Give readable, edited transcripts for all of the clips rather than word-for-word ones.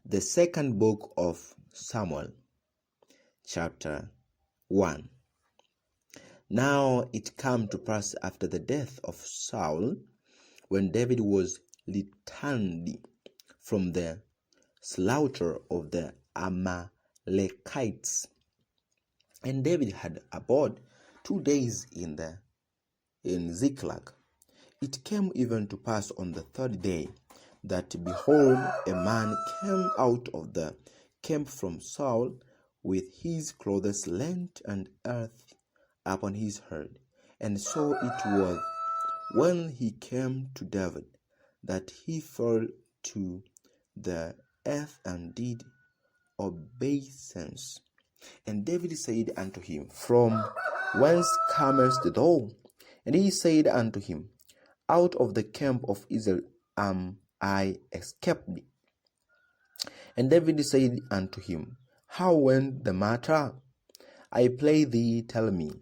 The second book of Samuel, chapter 1. Now it came to pass after the death of Saul, when David was returned from the slaughter of the Amalekites, and David had abode 2 days in Ziklag. It came even to pass on the third day that, behold, a man came out of the camp from Saul with his clothes rent and earth upon his head. And so it was, when he came to David, that he fell to the earth and did obeisance. And David said unto him, From whence comest thou? And he said unto him, Out of the camp of Israel am I escaped. And David said unto him, How went the matter? I pray thee, tell me.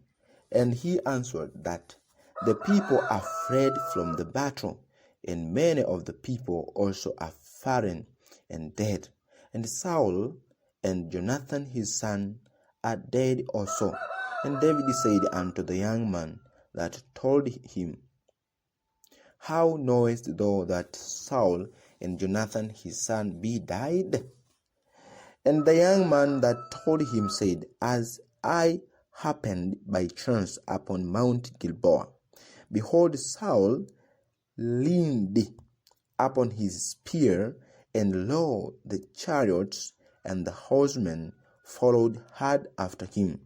And he answered that the people are fled from the battle, and many of the people also are fallen and dead. And Saul and Jonathan his son are dead also. And David said unto the young man that told him, How knowest thou that Saul and Jonathan his son be died? And the young man that told him said, As I happened by chance upon Mount Gilboa, behold, Saul leaned upon his spear, and lo, the chariots and the horsemen followed hard after him.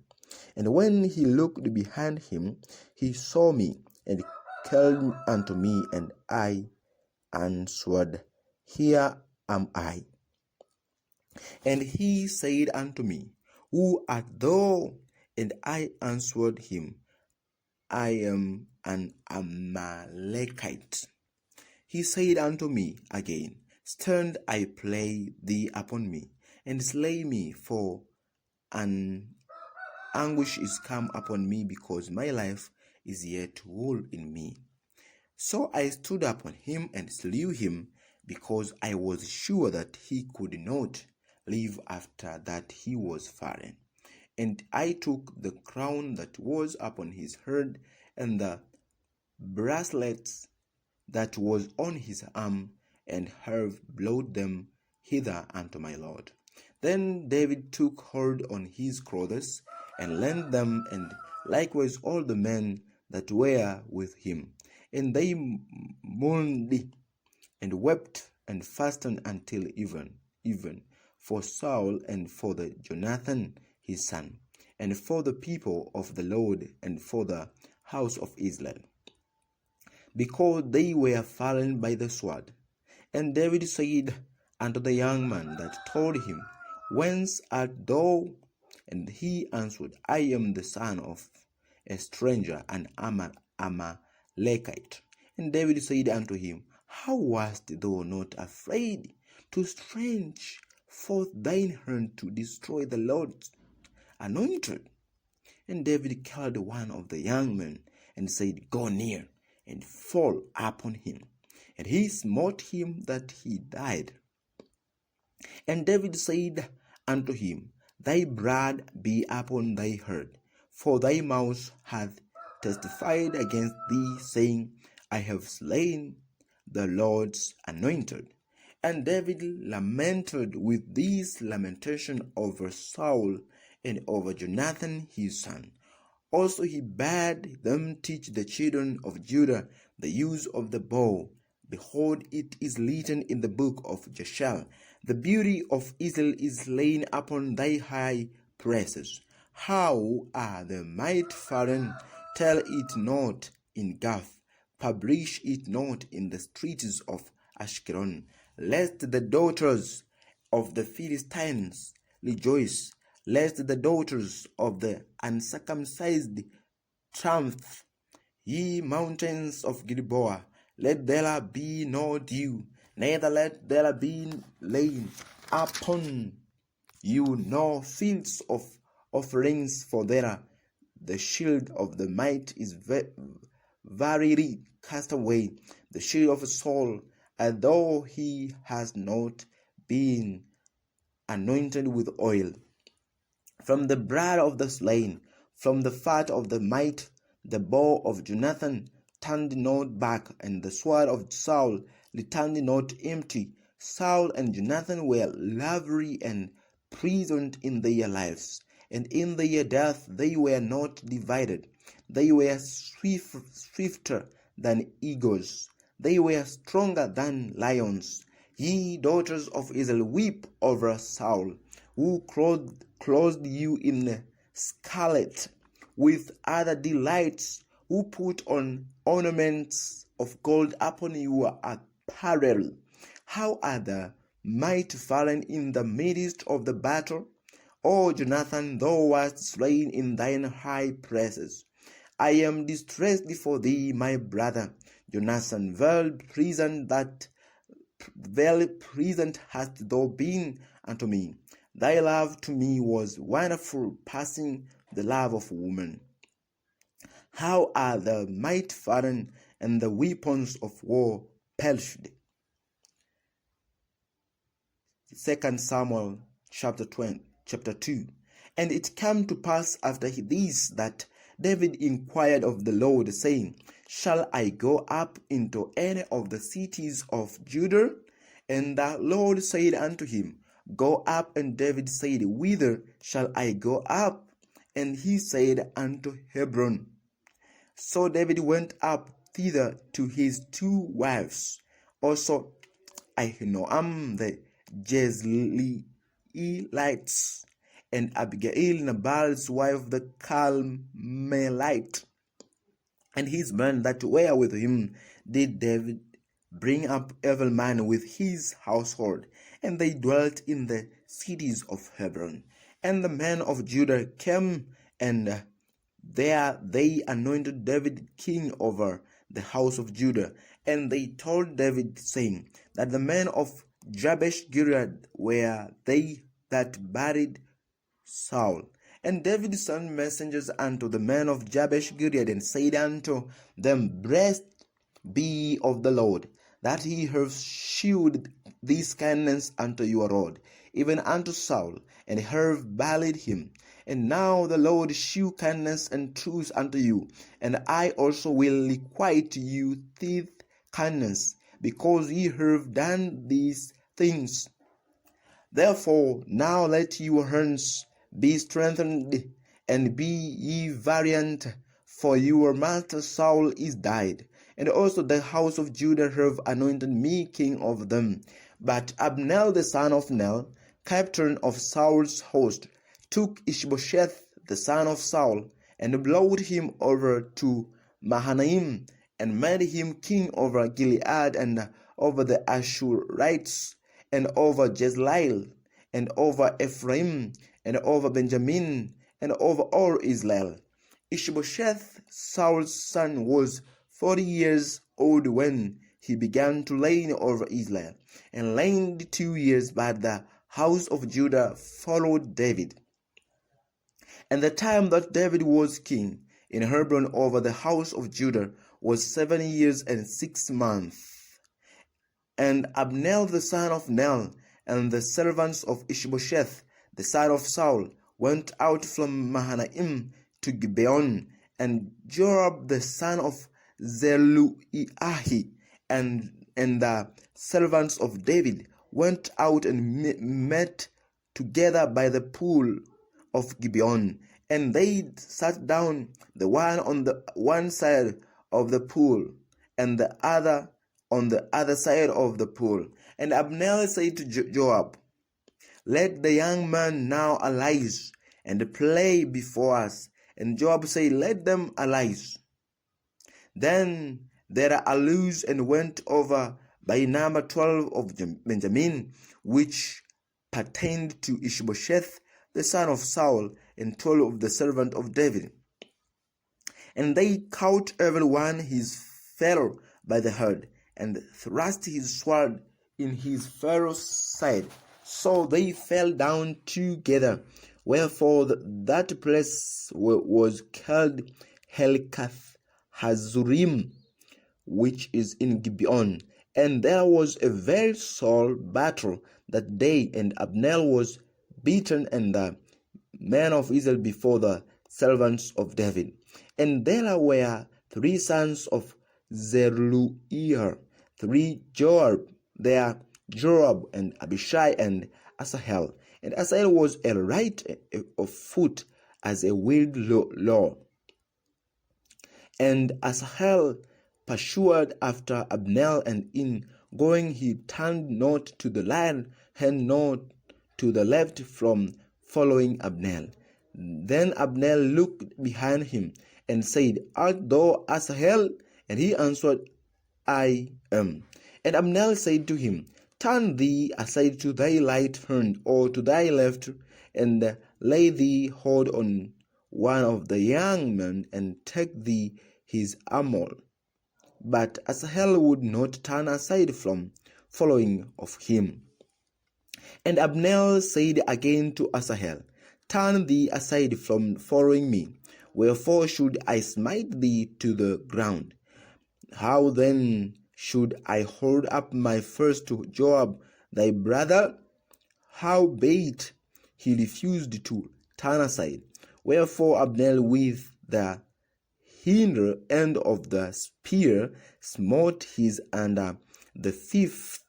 And when he looked behind him, he saw me, and called unto me, and I answered, Here am I. And he said unto me, Who art thou? And I answered him, I am an Amalekite. He said unto me again, Stand, I pray thee, upon me, and slay me, for an anguish is come upon me, because my life is yet whole in me. So I stood upon him and slew him, because I was sure that he could not live after that he was fallen. And I took the crown that was upon his head, and the bracelets that was on his arm, and have brought them hither unto my Lord. Then David took hold on his clothes, and rent them, and likewise all the men that were with him. And they mourned and wept and fasted until even for Saul and for the Jonathan his son, and for the people of the Lord, and for the house of Israel, because they were fallen by the sword. And David said unto the young man that told him, Whence art thou? And he answered, I am the son of a stranger, an Amalekite. And David said unto him, How wast thou not afraid to stretch forth thine hand to destroy the Lord's anointed? And David called one of the young men, and said, Go near, and fall upon him. And he smote him that he died. And David said unto him, Thy blood be upon thy head, for thy mouth hath testified against thee, saying, I have slain the Lord's anointed. And David lamented with this lamentation over Saul and over Jonathan his son. Also he bade them teach the children of Judah the use of the bow. Behold, it is written in the book of Joshua, The beauty of Israel is lain upon thy high places. How are the might fallen? Tell it not in Gath, publish it not in the streets of Ashkelon, lest the daughters of the Philistines rejoice, lest the daughters of the uncircumcised triumph. Ye mountains of Gilboa, let there be no dew, neither let there be rain upon you, nor fields of offerings, for there the shield of the might is verily cast away, the shield of Saul, although he has not been anointed with oil. From the blood of the slain, from the fat of the might, the bow of Jonathan turned not back, and the sword of Saul returned not empty. Saul and Jonathan were lovely and pleasant in their lives, and in their death they were not divided. They were swifter than eagles, they were stronger than lions. Ye daughters of Israel, weep over Saul, who clothed you in scarlet with other delights, who put on ornaments of gold upon your apparel. How are the mighty fallen in the midst of the battle? O Jonathan, thou wast slain in thine high places. I am distressed for thee, my brother Jonathan. Very present hast thou been unto me. Thy love to me was wonderful, passing the love of woman. How are the might fallen, and the weapons of war perished? 2 Samuel chapter 2. And it came to pass after this that David inquired of the Lord, saying, Shall I go up into any of the cities of Judah? And the Lord said unto him, Go up. And David said, Whither shall I go up? And he said, Unto Hebron. So David went up thither to his 2 wives, also Ahinoam the Jezreelites, and Abigail, Nabal's wife, the Carmelite. And his men that were with him did David bring up every man with his household, and they dwelt in the cities of Hebron. And the men of Judah came, and there they anointed David king over the house of Judah. And they told David, saying, that the men of Jabesh Gilead were they that buried Saul. And David sent messengers unto the men of Jabesh Gilead, and said unto them, Blessed be of the Lord, that he hath shewed this kindness unto your Lord, even unto Saul, and hath buried him. And now the Lord shew kindness and truth unto you, and I also will requite you this kindness, because ye have done these things. Therefore now let your hands be strengthened, and be ye valiant, for your master Saul is died, and also the house of Judah have anointed me king of them. But Abner the son of Ner, captain of Saul's host, took Ishbosheth the son of Saul, and brought him over to Mahanaim, and made him king over Gilead, and over the Ashurites, and over Jezreel, and over Ephraim, and over Benjamin, and over all Israel. Ishbosheth, Saul's son, was 40 years old when he began to reign over Israel, and reigned 2 years. But the house of Judah followed David. And the time that David was king in Hebron over the house of Judah was 7 years and 6 months. And Abner the son of Ner, and the servants of Ishbosheth the son of Saul, went out from Mahanaim to Gibeon, and Joab the son of Zeruiah and the servants of David went out and met together by the pool of Gibeon, and they sat down, the one on the one side of the pool, and the other on the other side of the pool. And Abner said to Joab, Let the young man now arise and play before us. And Joab said, Let them arise. Then there arose and went over by number 12 of Benjamin, which pertained to Ishbosheth the son of Saul, and 12 of the servant of David. And they caught every one his fellow by the head, and thrust his sword in his fellow's side. So they fell down together. Wherefore that place was called Helkath Hazurim, which is in Gibeon. And there was a very sore battle that day, and Abner was beaten, and the men of Israel before the servants of David. And there were 3 sons of Zeruiah, 3 Joab, there Joab and Abishai and Asahel. And Asahel was a right of foot as a wild law. And Asahel pursued after Abner, and in going he turned not to the right hand nor to the left from following Abner. Then Abner looked behind him and said, Art thou Asahel? And he answered, I am. And Abner said to him, Turn thee aside to thy right hand or to thy left, and lay thee hold on one of the young men, and take thee his armor. But Asahel would not turn aside from following of him. And Abner said again to Asahel, Turn thee aside from following me. Wherefore should I smite thee to the ground? How then should I hold up my fist to Joab thy brother? Howbeit he refused to turn aside. Wherefore Abner with the hinder end of the spear smote his under the 5th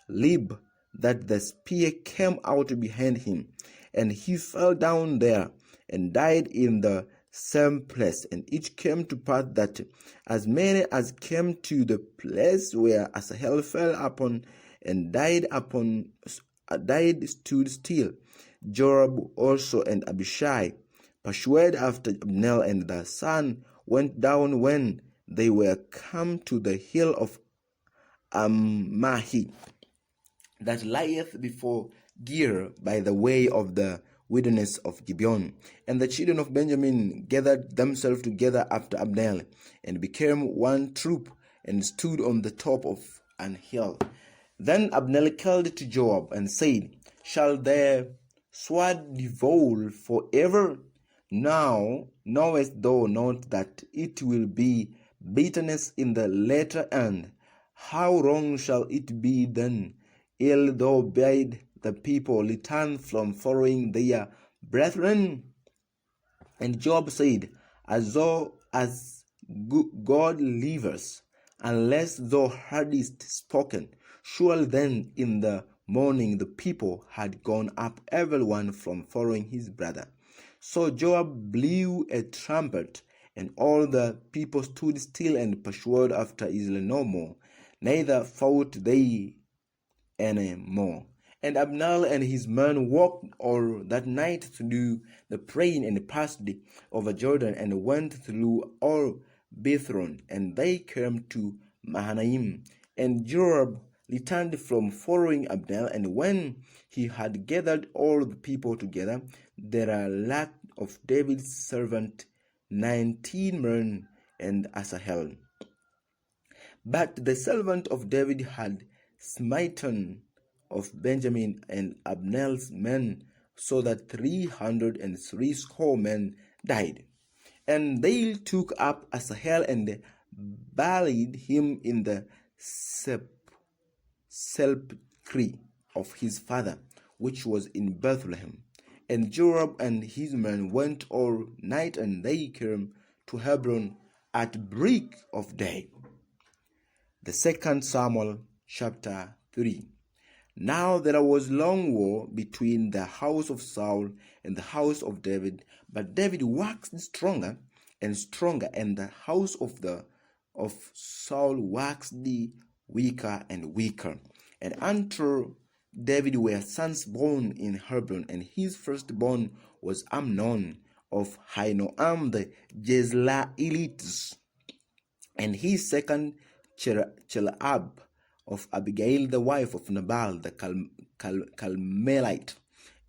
rib, that the spear came out behind him, and he fell down there and died in the same place. And it came to pass that as many as came to the place where Asahel fell upon and died stood still. Joab also and Abishai pursued after Abner, and the sun went down when they were come to the hill of Ammahi, that lieth before Gir by the way of the wilderness of Gibeon. And the children of Benjamin gathered themselves together after Abner, and became one troop, and stood on the top of an hill. Then Abner called to Joab, and said, Shall the sword devour forever? Now knowest thou not that it will be bitterness in the latter end? How long shall it be then, ere thou bid the people return from following their brethren? And Joab said, As God liveth, unless thou hadst spoken, surely then in the morning the people had gone up every one from following his brother. So Joab blew a trumpet, and all the people stood still and pursued after Israel no more, neither fought they any more. And Abner and his men walked all that night through the plain, and passed over Jordan, and went through all Bithron, and they came to Mahanaim. And Joab returned from following Abner, and when he had gathered all the people together, there lacked of David's servant 19 men and Asahel. But the servant of David had smitten of Benjamin and Abner's men, so that 360 men died. And they took up Asahel and buried him in the sepulchre of his father, which was in Bethlehem. And Joab and his men went all night, and they came to Hebron at break of day. The 2 Samuel chapter 3. Now there was long war between the house of Saul and the house of David, but David waxed stronger and stronger, and the house of Saul waxed weaker and weaker. And unto David were sons born in Hebron, and his firstborn was Amnon of Ahinoam the Jezreelites, and his second Chelab of Abigail the wife of Nabal the Carmelite,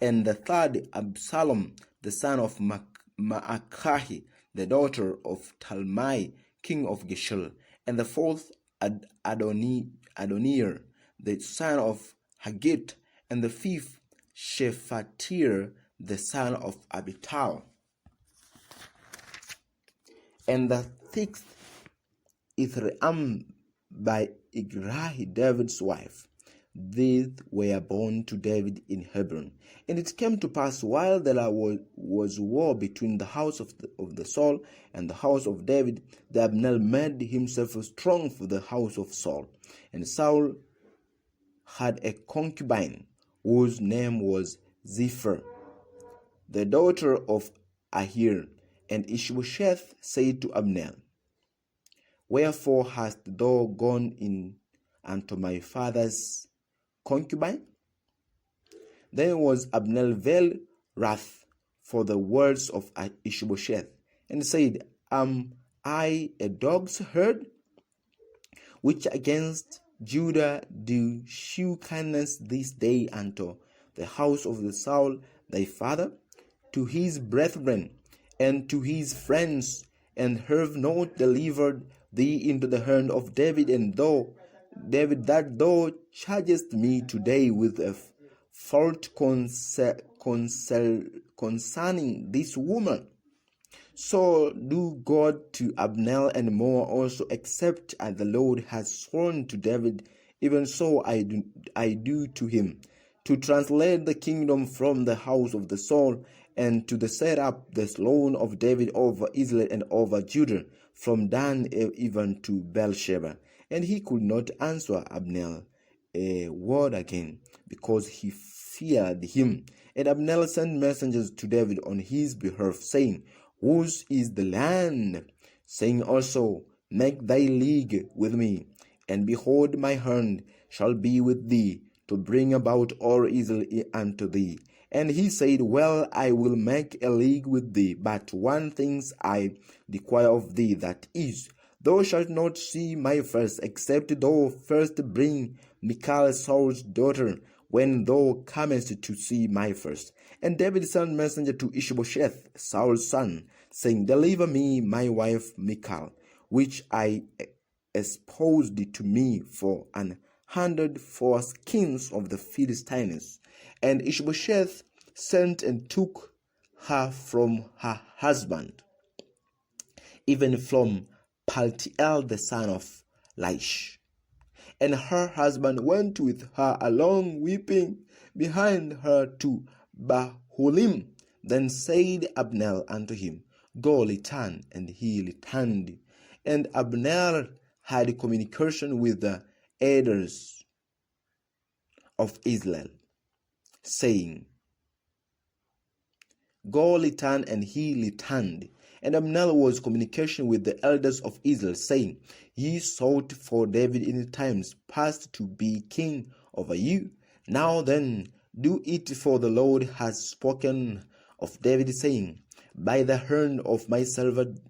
and the third Absalom the son of Maacah the daughter of Talmai king of Geshur, and the fourth Adoniah the son of Haggith, and the fifth Shephatiah the son of Abital, and the sixth Ithream by Igrahi David's wife. these were born to David in Hebron. And it came to pass, while there was war between the house of Saul and the house of David, that Abner made himself strong for the house of Saul. And Saul had a concubine whose name was Zipher, the daughter of Ahir. And Ishbosheth said to Abner, Wherefore hast thou gone in unto my father's concubine? Then was Abner very wrath for the words of Ishbosheth, and said, Am I a dog's herd, which against Judah do shew kindness this day unto the house of the Saul thy father, to his brethren and to his friends, and have not delivered thee into the hand of David, and David, that thou chargest me today with a fault concerning this woman. So do God to Abner and more also, except as the Lord has sworn to David, even so I do to him, to translate the kingdom from the house of the Saul, and to set up the throne of David over Israel and over Judah, from Dan even to Beersheba. And he could not answer Abner a word again, because he feared him. And Abner sent messengers to David on his behalf, saying, Whose is the land? Saying also, Make thy league with me, and behold, my hand shall be with thee, to bring about all Israel unto thee. And he said, Well, I will make a league with thee, but one thing I require of thee, that is, thou shalt not see my face, except thou first bring Michal Saul's daughter, when thou comest to see my face. And David sent messenger to Ishbosheth, Saul's son, saying, Deliver me my wife Michal, which I espoused to me for 100 foreskins of the Philistines. And Ishbosheth sent and took her from her husband, even from Paltiel the son of Laish. And her husband went with her along, weeping behind her to Bahurim. Then said Abner unto him, Go, return. And he returned. And Abner had communication with the elders of Israel, saying, Go, return. And he returned. And Abner was communication with the elders of Israel, saying, Ye sought for David in times past to be king over you. Now then, do it, for the Lord has spoken of David, saying, By the hand of my servant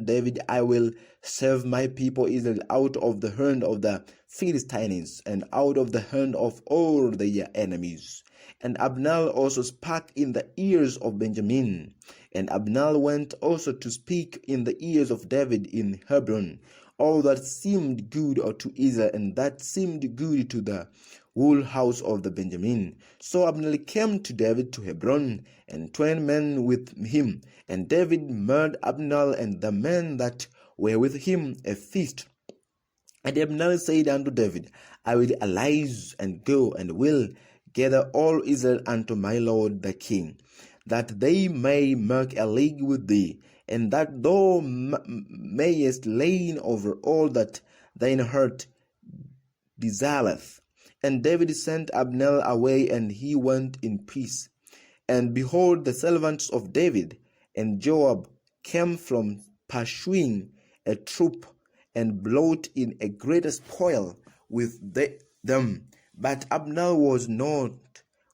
David I will save my people Israel out of the hand of the Philistines, and out of the hand of all their enemies. And Abner also spake in the ears of Benjamin. And Abner went also to speak in the ears of David in Hebron, all that seemed good to Israel, and that seemed good to the whole house of the Benjamin. So Abner came to David to Hebron, and 20 men with him. And David made Abner and the men that were with him a feast. And Abner said unto David, I will arise and go, and will gather all Israel unto my lord the king, that they may make a league with thee, and that thou mayest reign over all that thine heart desireth. And David sent Abner away, and he went in peace. And behold, the servants of David and Joab came from pursuing a troop, and brought in a great spoil with them. But Abner was not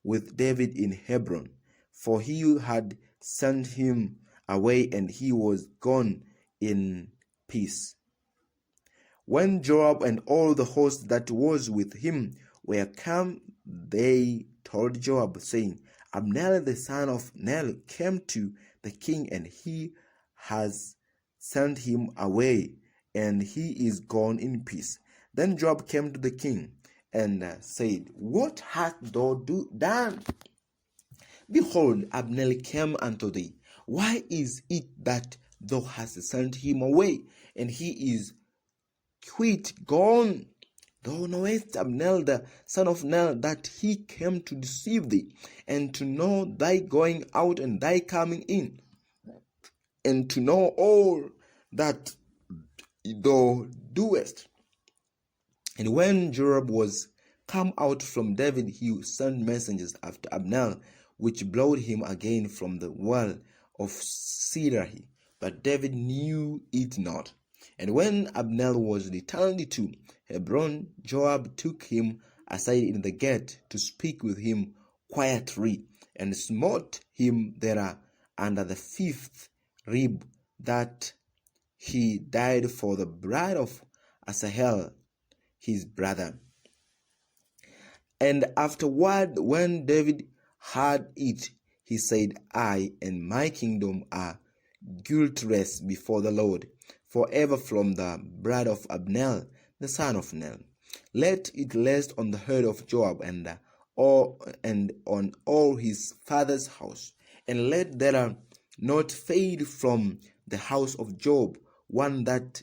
with David in Hebron, for he had sent him away, and he was gone in peace. When Joab and all the host that was with him were come, they told Joab, saying, Abner the son of Ner came to the king, and he has sent him away, and he is gone in peace. Then Joab came to the king and said, What hast thou done? Behold, Abner came unto thee. Why is it that thou hast sent him away, and he is quite gone? Thou knowest, Abner, the son of Ner, that he came to deceive thee, and to know thy going out and thy coming in, and to know all that thou doest. And when Joab was come out from David, he sent messengers after Abner, which brought him again from the well of Sirahi. But David knew it not. And when Abner was returned to Hebron, Joab took him aside in the gate to speak with him quietly, and smote him there under the fifth rib, that he died for the blood of Asahel his brother. And afterward, when David heard it, he said, I and my kingdom are guiltless before the Lord forever from the blood of Abner, the son of Ner. Let it rest on the head of Joab and on all his father's house, and let there not fade from the house of Joab one that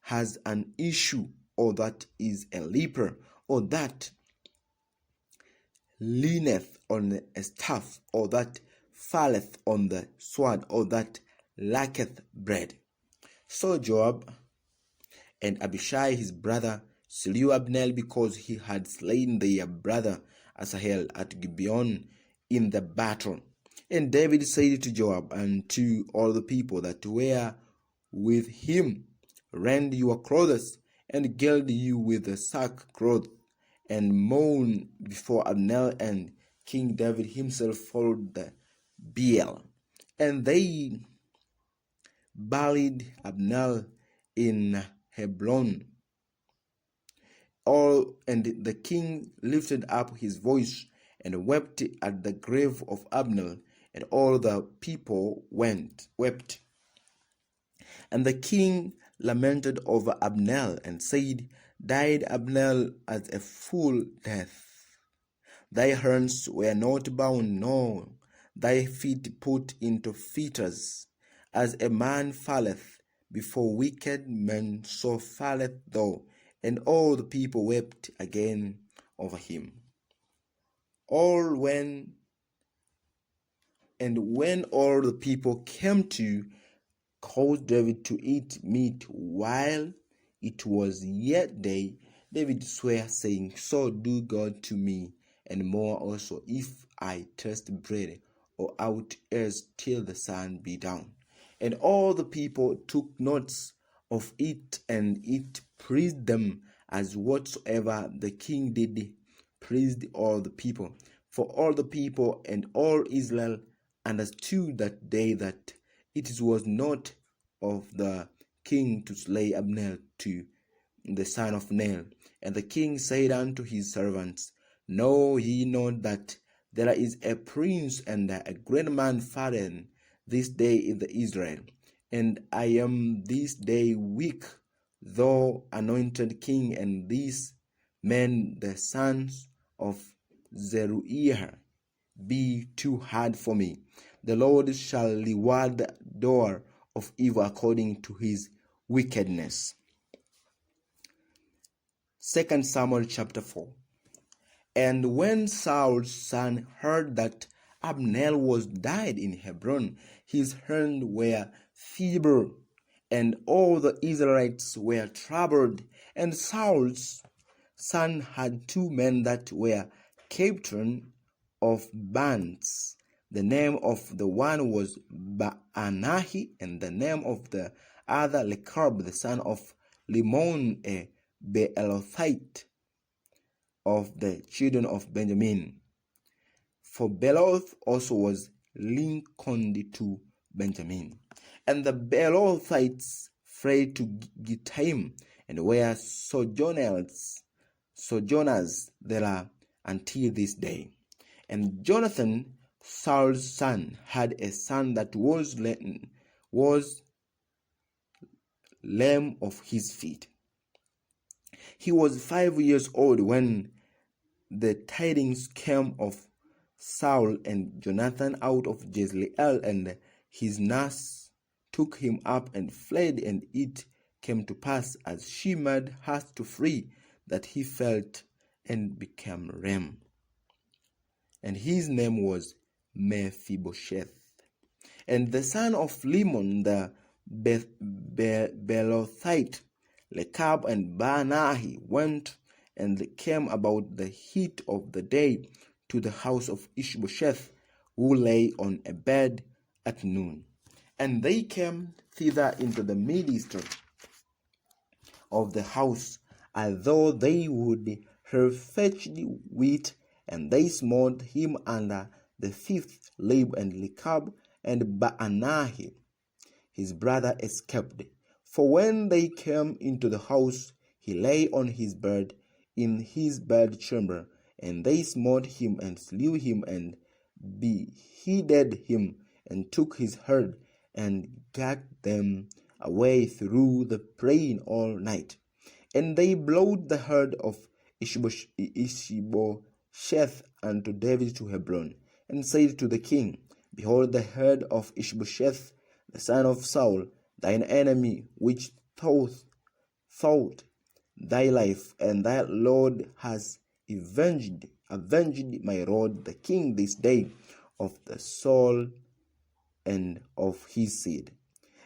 has an issue, or that is a leper, or that leaneth on a staff, or that falleth on the sword, or that lacketh bread. So Joab and Abishai his brother slew Abner, because he had slain their brother Asahel at Gibeon in the battle. And David said to Joab and to all the people that were with him, rend your clothes, and gild you with the sackcloth, and mourn before Abner. And King David himself followed the bier. And they buried Abner in Hebron. And the king lifted up his voice and wept at the grave of Abner, and all the people wept. And the king lamented over Abner, and said, Died Abner as a full death. Thy hands were not bound, nor thy feet put into fetters. As a man falleth before wicked men, so falleth thou. And all the people wept again over him. When all the people came to cause David to eat meat while it was yet day, David sware, saying, So do God to me, and more also, if I taste bread or aught else till the sun be down. And all the people took notes of it, and it pleased them, as whatsoever the king did pleased all the people. For all the people and all Israel understood that day that it was not of the king to slay Abner to the son of Ner. And the king said unto his servants, Know ye not that there is a prince and a great man fallen this day in the Israel? And I am this day weak, though anointed king, and these men, the sons of Zeruiah, be too hard for me. The Lord shall reward the doer of evil according to his wickedness. 2 Samuel chapter 4. And when Saul's son heard that Abner was died in Hebron, his hands were feeble, and all the Israelites were troubled. And Saul's son had two men that were captain of bands. The name of the one was Baanahi, and the name of the other Rechab, the son of Limon, a Beerothite of the children of Benjamin. For Beeroth also was likened to Benjamin. And the Beerothites fled to Gittaim, and were sojourners there until this day. And Jonathan, Saul's son, had a son that was lame of his feet. He was 5 years old when the tidings came of Saul and Jonathan out of Jezreel, and his nurse took him up and fled and hid came to pass as she made haste to flee, that he felt and became lame. And his name was Mephibosheth. And the son of Limon the Belothite, Rechab and Baanahi, went and came about the heat of the day to the house of Ishbosheth, who lay on a bed at noon. And they came thither into the midst of the house, as though they would have fetched wheat, and they smote him under the fifth lib, and Rechab and Baanahi his brother escaped. For when they came into the house, he lay on his bed in his bedchamber, and they smote him and slew him and beheaded him, and took his herd and gat them away through the plain all night. And they brought the herd of Ishbosheth unto David to Hebron, and said to the king, Behold, the herd of Ishbosheth, the son of Saul, thine enemy, which thought thy life, and thy Lord has avenged my lord the king this day of the soul and of his seed.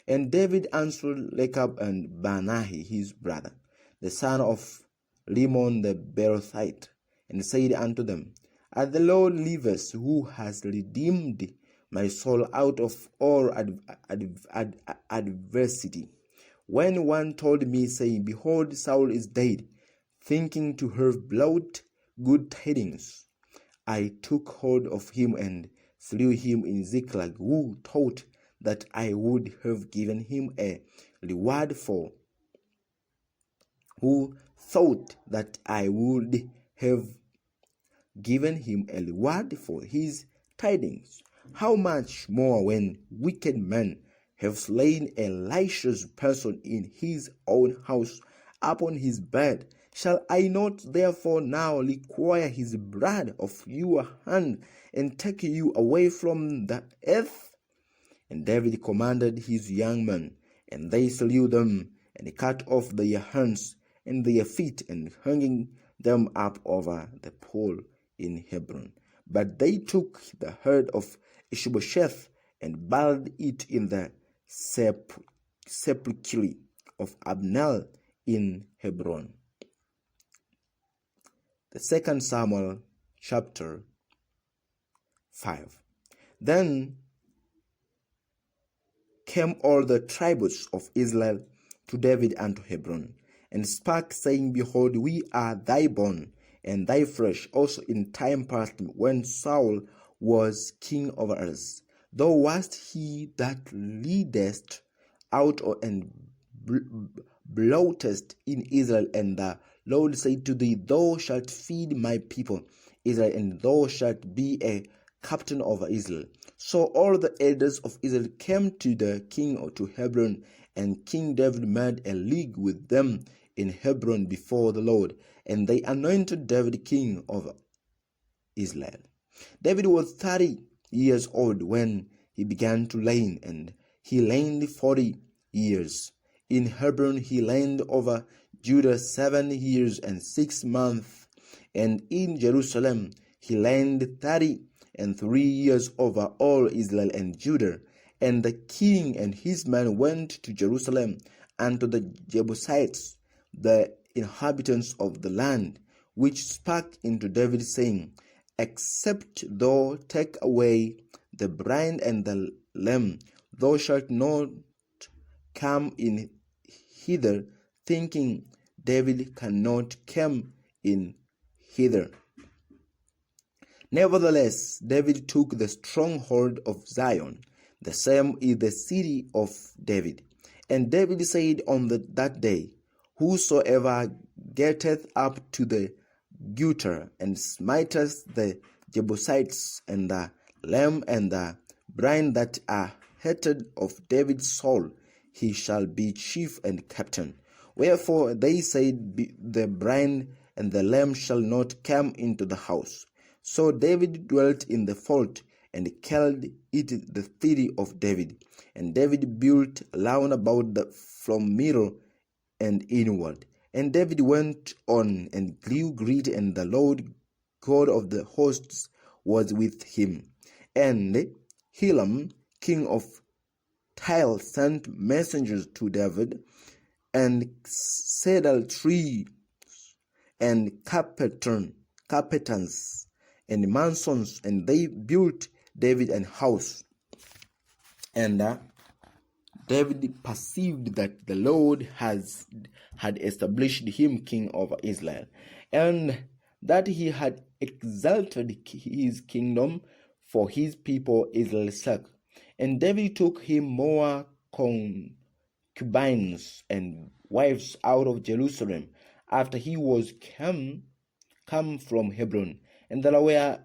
And David answered Rechab and Baanahi his brother, the son of Limon the Beerothite, and said unto them, As the Lord liveth, who has redeemed my soul out of all adversity. When one told me, saying, Behold, Saul is dead, thinking to have brought good tidings, I took hold of him and slew him in Ziklag, who thought that I would have given him a reward for his tidings. How much more when wicked men have slain a righteous person in his own house upon his bed? Shall I not therefore now require his blood of your hand, and take you away from the earth? And David commanded his young men, and they slew them, and cut off their hands and their feet, and hanging them up over the pole in Hebron. But they took the herd of Ishbosheth and buried it in the sepulchre of Abner in Hebron. The 2 Samuel chapter 5. Then came all the tribes of Israel to David unto Hebron, and spake, saying, Behold, we are thy bone and thy flesh. Also in time past, when Saul was king over us, thou wast he that leadest out and bloutest in Israel. And the Lord said to thee, Thou shalt feed my people Israel, and thou shalt be a captain over Israel. So all the elders of Israel came to the king to Hebron, and King David made a league with them in Hebron before the Lord, and they anointed David king over Israel. David was 30 years old when he began to reign, and he reigned 40 years. In Hebron he reigned over Judah 7 years and 6 months, and in Jerusalem he reigned 33 years over all Israel and Judah. And the king and his men went to Jerusalem unto the Jebusites, the inhabitants of the land, which spake unto David, saying, Except thou take away the blind and the lame, thou shalt not come in hither. Thinking, David cannot come in hither. Nevertheless, David took the stronghold of Zion, the same is the city of David. And David said on that day, Whosoever getteth up to the gutter, and smiteth the Jebusites, and the lame and the blind that are hated of David's soul, he shall be chief and captain. Wherefore they said, The blind and the lame shall not come into the house. So David dwelt in the fort, and called it the city of David. And David built round about from Millo and inward. And David went on and grew great, and the Lord God of the hosts was with him. And Hiram, king of Tyre, sent messengers to David, and cedar trees, and carpenters, and masons, and they built David an house. And David perceived that the Lord had established him king over Israel, and that he had exalted his kingdom for his people Israel's sake. And David took him more concubines and wives out of Jerusalem after he was come from Hebron, and there were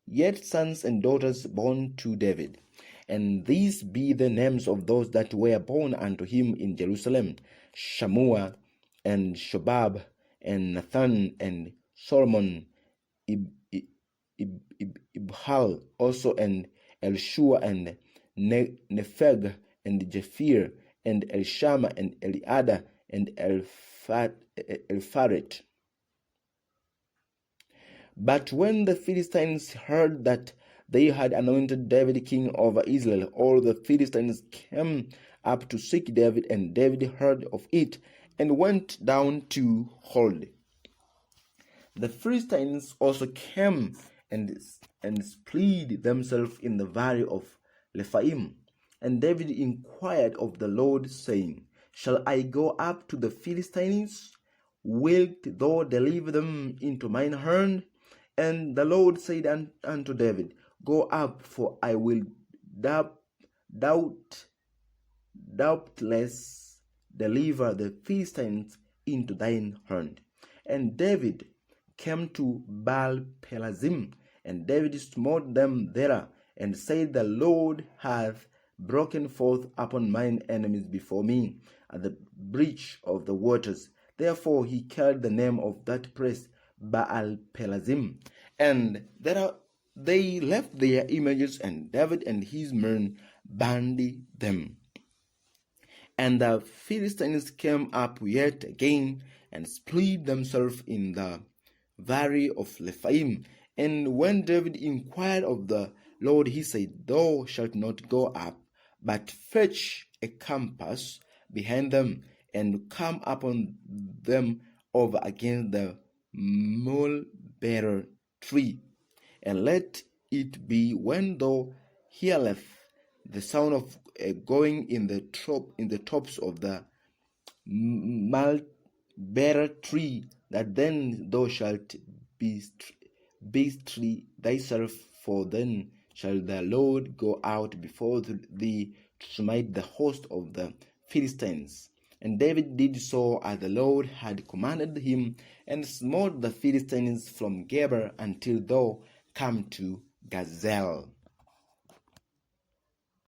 yet sons and daughters born to David. And these be the names of those that were born unto him in Jerusalem: Shammua, and Shobab, and Nathan, and Solomon, Ibhal also, and Elishua, and Nepheg, and Jephir, and Elishama, and Eliada, and Elpharet. But when the Philistines heard that they had anointed David king over Israel, all the Philistines came up to seek David, and David heard of it and went down to hold. The Philistines also came and spread themselves in the valley of Rephaim. And David inquired of the Lord, saying, Shall I go up to the Philistines? Wilt thou deliver them into mine hand? And the Lord said unto David, Go up, for I will doubtless deliver the Philistines into thine hand. And David came to Baal-perazim, and David smote them there, and said, The Lord hath broken forth upon mine enemies before me at the breach of the waters. Therefore he called the name of that place Baal-perazim. And they left their images, and David and his men burned them. And the Philistines came up yet again, and split themselves in the valley of Rephaim. And when David inquired of the Lord, he said, Thou shalt not go up, but fetch a compass behind them, and come upon them over against the mulberry tree. And let it be, when thou hearest the sound of going in the tops of the mulberry tree, that then thou shalt bestir thyself, for then shall the Lord go out before thee to smite the host of the Philistines. And David did so as the Lord had commanded him, and smote the Philistines from Geber until thou come to Gazel.